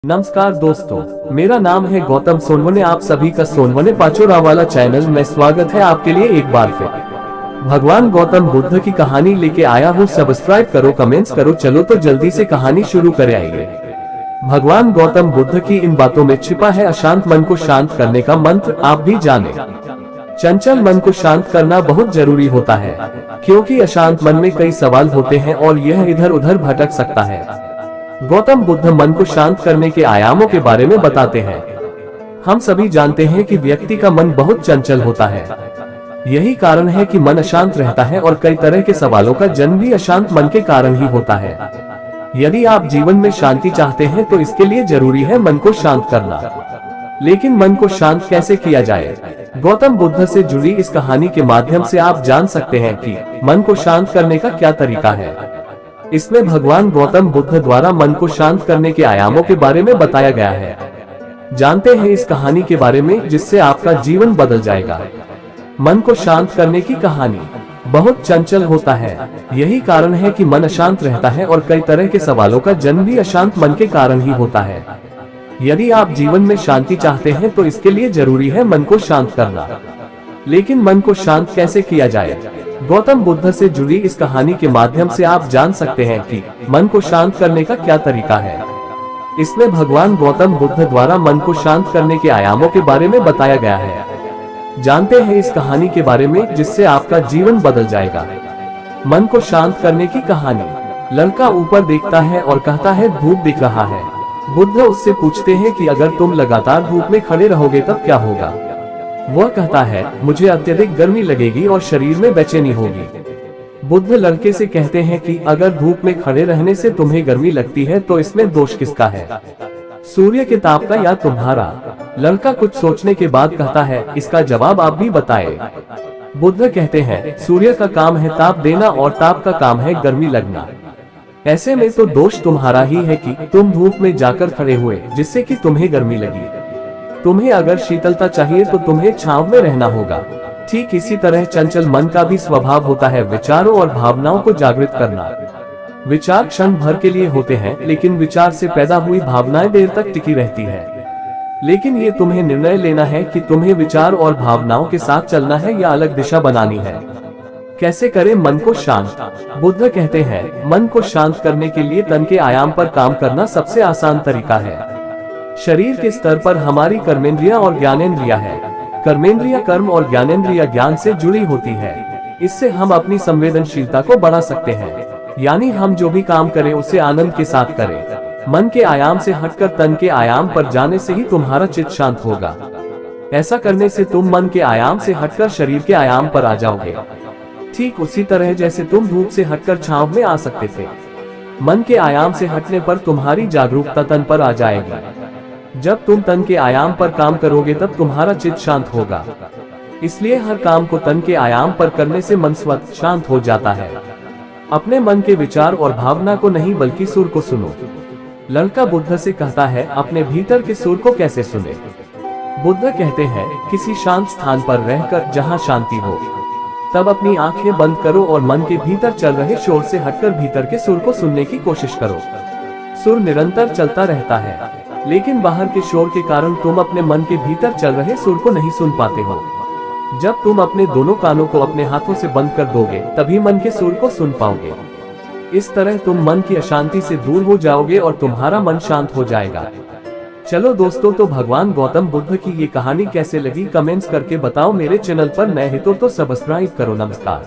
नमस्कार दोस्तों, मेरा नाम है गौतम सोनवने। आप सभी का सोनवने पाचोरा वाला चैनल में स्वागत है आपके लिए एक बार फिर। भगवान गौतम बुद्ध की कहानी लेके आया हूँ। सब्सक्राइब करो, कमेंट्स करो। चलो तो जल्दी से कहानी शुरू करे आइए। भगवान गौतम बुद्ध की इन बातों में छिपा है अशांत मन को शांत करने का मंत्र। आप भी जाने। चंचल मन को शांत करना बहुत जरूरी होता है, क्योंकि अशांत मन में कई सवाल होते हैं और यह इधर उधर भटक सकता है। गौतम बुद्ध मन को शांत करने के आयामों के बारे में बताते हैं। हम सभी जानते हैं कि व्यक्ति का मन बहुत चंचल होता है। यही कारण है कि मन अशांत रहता है और कई तरह के सवालों का जन्म भी अशांत मन के कारण ही होता है। यदि आप जीवन में शांति चाहते हैं तो इसके लिए जरूरी है मन को शांत करना। लेकिन मन को शांत कैसे किया जाए? गौतम बुद्ध से जुड़ी इस कहानी के माध्यम से आप जान सकते हैं कि मन को शांत करने का क्या तरीका है। इसमें भगवान गौतम बुद्ध द्वारा मन को शांत करने के आयामों के बारे में बताया गया है। जानते हैं इस कहानी के बारे में, जिससे आपका जीवन बदल जाएगा। मन को शांत करने की कहानी। बहुत चंचल होता है, यही कारण है कि मन अशांत रहता है और कई तरह के सवालों का जन्म भी अशांत मन के कारण ही होता है। यदि आप जीवन में शांति चाहते हैं तो इसके लिए जरूरी है मन को शांत करना। लेकिन मन को शांत कैसे किया जाए? गौतम बुद्ध से जुड़ी इस कहानी के माध्यम से आप जान सकते हैं कि मन को शांत करने का क्या तरीका है। इसमें भगवान गौतम बुद्ध द्वारा मन को शांत करने के आयामों के बारे में बताया गया है। जानते हैं इस कहानी के बारे में, जिससे आपका जीवन बदल जाएगा। मन को शांत करने की कहानी। लड़का ऊपर देखता है और कहता है धूप दिख रहा है। बुद्ध उससे पूछते हैं कि अगर तुम लगातार धूप में खड़े रहोगे तब क्या होगा? वह कहता है मुझे अत्यधिक गर्मी लगेगी और शरीर में बेचैनी होगी। बुद्ध लड़के से कहते हैं कि अगर धूप में खड़े रहने से तुम्हें गर्मी लगती है तो इसमें दोष किसका है, सूर्य के ताप का या तुम्हारा? लड़का कुछ सोचने के बाद कहता है इसका जवाब आप भी बताएं। बुद्ध कहते हैं सूर्य का काम है ताप देना और ताप का काम है गर्मी लगना। ऐसे में तो दोष तुम्हारा ही है कि तुम धूप में जाकर खड़े हुए, जिससे कि तुम्हें गर्मी लगी। तुम्हें अगर शीतलता चाहिए तो तुम्हें छांव में रहना होगा। ठीक इसी तरह चंचल मन का भी स्वभाव होता है विचारों और भावनाओं को जागृत करना। विचार क्षण भर के लिए होते हैं, लेकिन विचार से पैदा हुई भावनाएं देर तक टिकी रहती है। लेकिन ये तुम्हें निर्णय लेना है कि तुम्हें विचार और भावनाओं के साथ चलना है या अलग दिशा बनानी है। कैसे करें मन को शांत? बुद्ध कहते हैं मन को शांत करने के लिए तन के आयाम पर काम करना सबसे आसान तरीका है। शरीर के स्तर पर हमारी कर्मेंद्रियां और ज्ञानेंद्रियां है। कर्मेंद्रियां कर्म और ज्ञानेंद्रियां ज्ञान से जुड़ी होती है। इससे हम अपनी संवेदनशीलता को बढ़ा सकते हैं, यानी हम जो भी काम करें उसे आनंद के साथ करें। मन के आयाम से हटकर तन के आयाम पर जाने से ही तुम्हारा चित्त शांत होगा। ऐसा करने से तुम मन के आयाम से हटकर शरीर के आयाम पर आ जाओगे। ठीक उसी तरह जैसे तुम धूप से हटकर छांव में आ सकते थे। मन के आयाम से हटने पर तुम्हारी जागरूकता तन पर आ जाएगी। जब तुम तन के आयाम पर काम करोगे तब तुम्हारा चित्त शांत होगा। इसलिए हर काम को तन के आयाम पर करने से मन स्वतः शांत हो जाता है। अपने मन के विचार और भावना को नहीं बल्कि सुर को सुनो। लड़का बुद्ध से कहता है अपने भीतर के सुर को कैसे सुने? बुद्ध कहते हैं किसी शांत स्थान पर रहकर जहाँ शांति हो, तब अपनी आंखें बंद करो और मन के भीतर चल रहे शोर से हटकर भीतर के सुर को सुनने की कोशिश करो। सुर निरंतर चलता रहता है, लेकिन बाहर के शोर के कारण तुम अपने मन के भीतर चल रहे सुर को नहीं सुन पाते हो। जब तुम अपने दोनों कानों को अपने हाथों से बंद कर दोगे तभी मन के सुर को सुन पाओगे। इस तरह तुम मन की अशांति से दूर हो जाओगे और तुम्हारा मन शांत हो जाएगा। चलो दोस्तों, तो भगवान गौतम बुद्ध की ये कहानी कैसे लगी कमेंट्स करके बताओ। मेरे चैनल पर नए हो तो सब्सक्राइब करो। नमस्कार।